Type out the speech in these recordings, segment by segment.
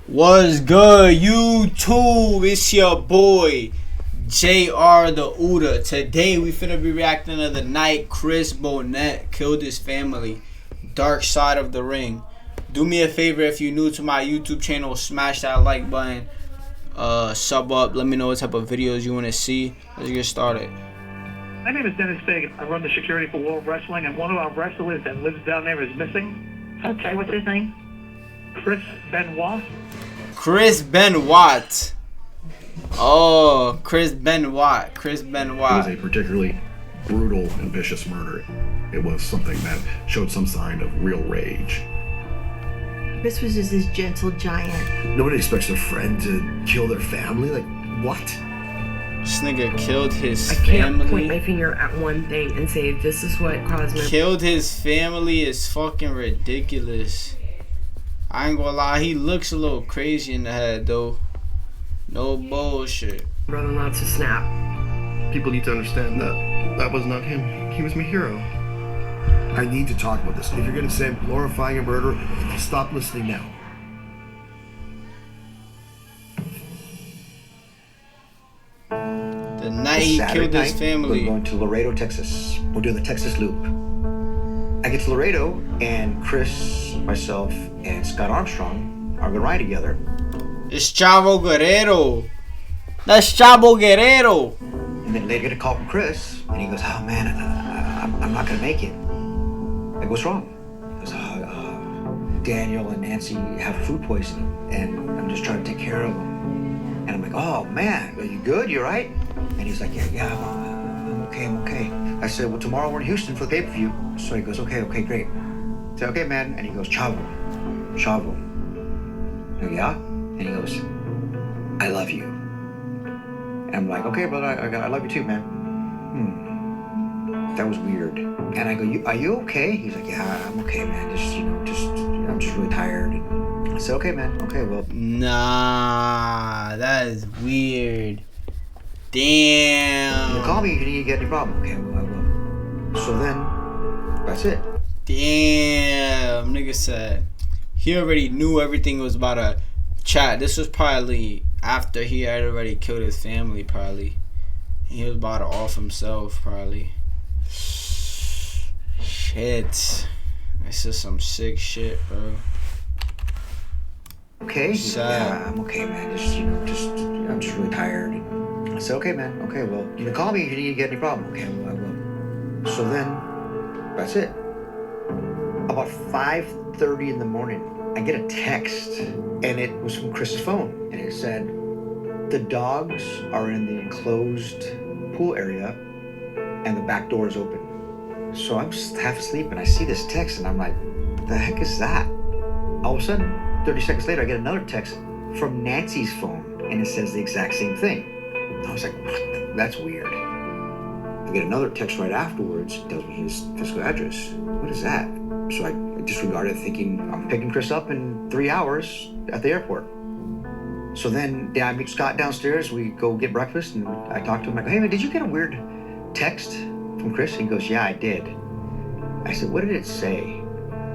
What's good, YouTube? It's your boy, JrTheOota. Today we finna be reacting to the night Chris Benoit killed his family. Dark side of the ring. Do me a favor, if you're new to my YouTube channel, smash that like button. Sub up. Let me know what type of videos you want to see. Let's get started. My name is Dennis Fagan. I run the security for World Wrestling, and one of our wrestlers that lives down there is missing. Okay, what's his name? Chris Benoit. Chris Benoit. Oh, Chris Benoit. Chris Benoit. It was a particularly brutal and vicious murder. It was something that showed some sign of real rage. Chris was just this gentle giant. Nobody expects their friend to kill their family. Like, what? This nigga killed his I can't family. point my finger at one thing and say this is what caused my... Killed his family is fucking ridiculous. I ain't gonna lie, he looks a little crazy in the head though. No bullshit. brother-in-law to snap. People need to understand that that was not him. He was my hero. I need to talk about this. If you're gonna say I'm glorifying a murder, stop listening now. The night he killed his family. We're going to Laredo, Texas. We're doing the Texas Loop. I get to Laredo, and Chris, myself, and Scott Armstrong are gonna ride together. It's Chavo Guerrero. That's Chavo Guerrero. And then later, I get a call from Chris, and he goes, "Oh man, I'm not gonna make it." I go, "What's wrong?" He goes, "Daniel and Nancy have food poisoning, and I'm just trying to take care of them." And I'm like, "Oh man, are you good? You all right?" And he's like, "Yeah, I'm okay. I said, "Well, tomorrow we're in Houston for the pay-per-view." So he goes, okay, great. I said, "Okay, man." And he goes, Chavo. I go, "Yeah?" And he goes, "I love you." And I'm like, "Okay, brother, I love you too, man." That was weird. And I go, "Are you okay?" He's like, "Yeah, I'm okay, man. I'm just really tired." And I said, "Okay, man. Okay, well." Nah, that is weird. Damn. You call me if you get any problem. Okay, well, I will. So then, that's it. Damn. Nigga said he already knew everything was about to chat. This was probably after he had already killed his family, probably. He was about to off himself, probably. Shit. This is some sick shit, bro. Okay. Sad. Yeah, I'm okay, man. I'm just really tired. And I said, "Okay, man. Okay, well, you can call me if you get any problem." Okay, well, I will. So then, that's it. About 5:30 in the morning, I get a text, and it was from Chris's phone, and it said, "The dogs are in the enclosed pool area, and the back door is open." So I'm just half asleep, and I see this text, and I'm like, "What the heck is that?" All of a sudden, 30 seconds later, I get another text from Nancy's phone, and it says the exact same thing. I was like, "What? That's weird." I get another text right afterwards, tells me his physical address. What is that? So I disregarded, thinking I'm picking Chris up in 3 hours at the airport. So then, I meet Scott downstairs. We go get breakfast, and I talk to him. I go, "Hey man, did you get a weird text from Chris?" He goes, "Yeah, I did." I said, "What did it say?"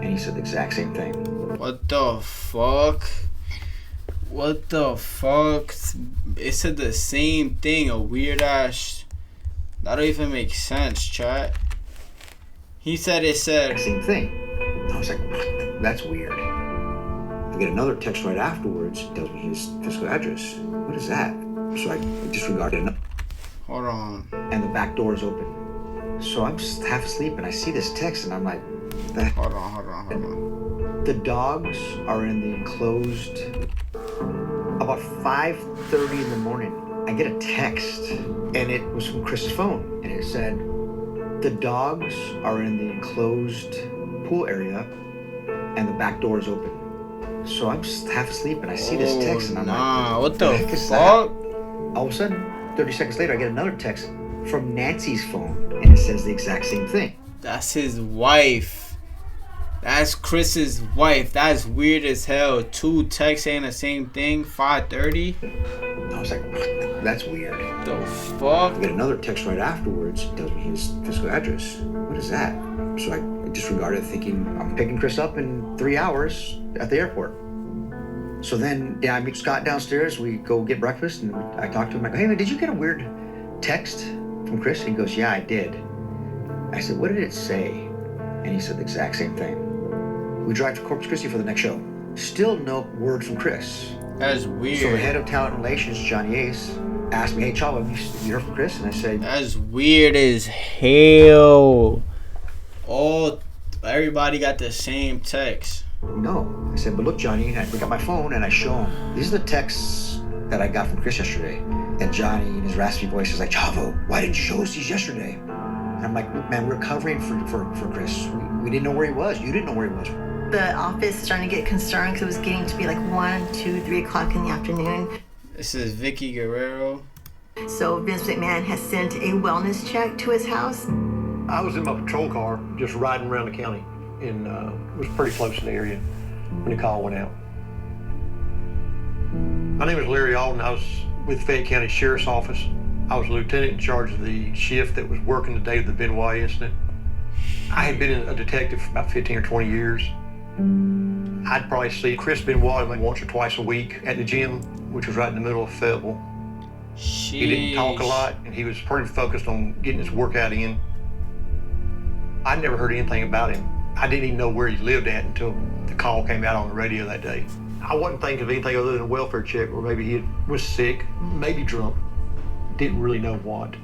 And he said the exact same thing. What the fuck? What the fuck? It said the same thing. A weird ass. That don't even make sense, chat. He said it said. Same thing. I was like, "What? That's weird." I get another text right afterwards. Tells me his physical address. What is that? So I disregarded it. Hold on. And the back door is open. So I'm just half asleep, and I see this text, and I'm like, Hold on. The dogs are in the enclosed. About 5:30 in the morning, I get a text, and it was from Chris's phone, and it said, "The dogs are in the enclosed pool area, and the back door is open." So I'm just half asleep, and I see this text, and I'm like, what the heck is fuck? that? All of a sudden, 30 seconds later, I get another text from Nancy's phone, and it says the exact same thing. That's his wife. That's Chris's wife. That's weird as hell. Two texts saying the same thing. 5:30. I was like, "What? That's weird." The fuck? I get another text right afterwards. Tells me his physical address. What is that? So I disregarded, thinking I'm picking Chris up in 3 hours at the airport. So then, yeah, I meet Scott downstairs. We go get breakfast, and I talk to him. I go, hey, man, did you get a weird text from Chris? He goes, yeah, I did. I said, what did it say? And he said the exact same thing. We drive to Corpus Christi for the next show. Still no word from Chris. That's weird. So the head of talent relations, Johnny Ace, asked me, hey, Chavo, you heard from Chris? And I said, that's weird as hell. Everybody got the same text. no. I said, but look, Johnny, I got my phone and I show him. These are the texts that I got from Chris yesterday. And Johnny, in his raspy voice, is like, Chavo, why didn't you show us these yesterday? And I'm like, look, man, we're covering for Chris. We didn't know where he was. You didn't know where he was. The office is starting to get concerned because it was getting to be like 1, 2, 3 o'clock in the afternoon. This is Vicky Guerrero. So Vince McMahon has sent a wellness check to his house. I was in my patrol car just riding around the county, and it was pretty close to the area when the call went out. My name is Larry Alden. I was with Fayette County Sheriff's Office. I was lieutenant in charge of the shift that was working the day of the Benoit incident. I had been a detective for about 15 or 20 years. I'd probably see Chris Benoit once or twice a week at the gym, which was right in the middle of Fayetteville. He didn't talk a lot, and he was pretty focused on getting his workout in. I never heard anything about him. I didn't even know where he lived at until the call came out on the radio that day. I wasn't thinking of anything other than a welfare check, or maybe he was sick, maybe drunk. Didn't really know what.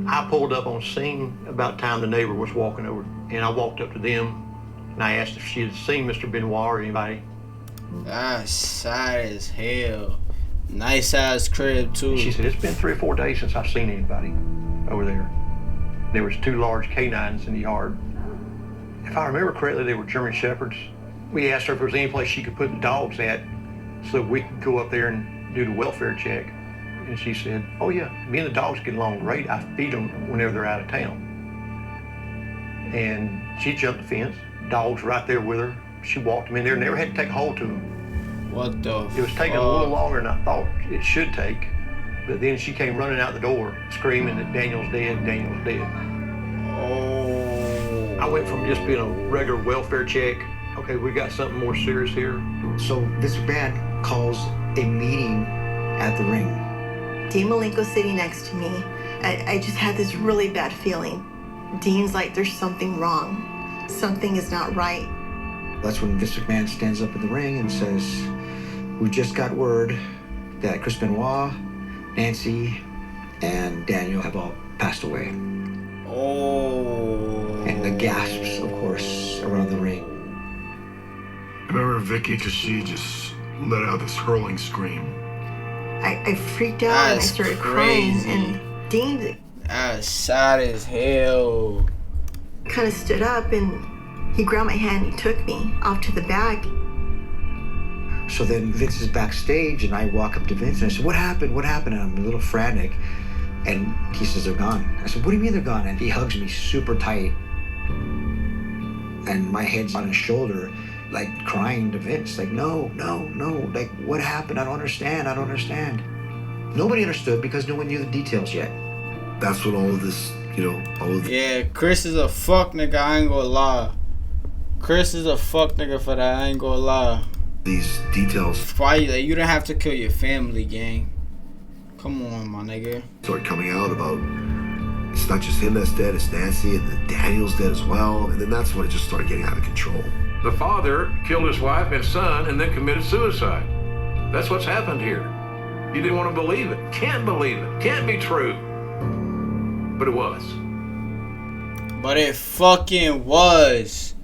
I pulled up on scene about the time the neighbor was walking over, and I walked up to them, and I asked if she had seen Mr. Benoit or anybody. That's sad as hell. Nice ass crib too. She said, it's been 3 or 4 days since I've seen anybody over there. There was 2 large canines in the yard. If I remember correctly, they were German Shepherds. We asked her if there was any place she could put the dogs at so we could go up there and do the welfare check. And she said, oh yeah, me and the dogs get along great. I feed them whenever they're out of town. And she jumped the fence, dogs right there with her. She walked them in there, never had to take a hold to them. What the It was taking a little longer than I thought it should take. But then she came running out the door, screaming that Daniel's dead, Daniel's dead. Oh. I went from just being a regular welfare check, okay, we got something more serious here. So Vince McMahon calls a meeting at the ring. Dean Malenko's sitting next to me. I just had this really bad feeling. Dean's like, there's something wrong. Something is not right. That's when Vince McMahon stands up in the ring and says, we just got word that Chris Benoit, Nancy, and Daniel have all passed away. Oh. And the gasps, of course, around the ring. I remember Vicky, because she just let out this hurling scream. I freaked out and I That's started crazy. crying. And Dean That's sad as hell. kind of stood up and he grabbed my hand and he took me off to the back. So then Vince is backstage, and I walk up to Vince and I said, what happened? What happened? And I'm a little frantic. And he says, they're gone. I said, what do you mean they're gone? And he hugs me super tight. And my head's on his shoulder, like crying to Vince, like, no, like, what happened? I don't understand. Nobody understood because no one knew the details yet. That's what all of this, all of Yeah, Chris is a fuck nigga, I ain't gonna lie. Chris is a fuck nigga for that, I ain't gonna lie. these details Why you don't have to kill your family, gang. Come on, my nigga. started coming out about it's not just him that's dead, it's Nancy, and then Daniel's dead as well. And then that's when it just started getting out of control. The father killed his wife and son and then committed suicide. That's what's happened here. You didn't want to believe it. Can't believe it. Can't be true. But it was. But it fucking was.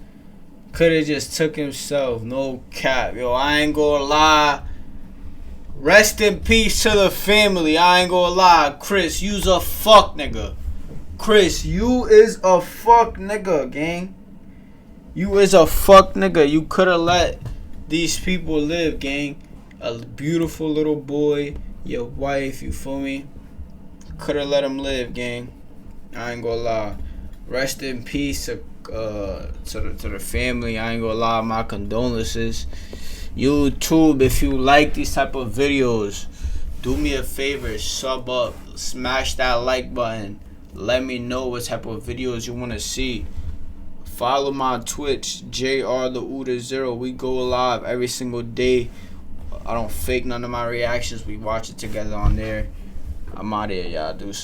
Could've just took himself. No cap. Yo, I ain't gonna lie. Rest in peace to the family. I ain't gonna lie. Chris, you's a fuck nigga. Chris, you is a fuck nigga, gang. You is a fuck nigga. You coulda let these people live, gang. A beautiful little boy, your wife, you feel me? Coulda let him live, gang. I ain't gonna lie. Rest in peace to the family. I ain't gonna lie. My condolences. YouTube, if you like these type of videos, do me a favor, sub up, smash that like button. Let me know what type of videos you want to see. Follow my Twitch, JrTheOota 0. We go live every single day I don't fake none of my reactions. We watch it together on there. I'm out here, y'all. Deuce.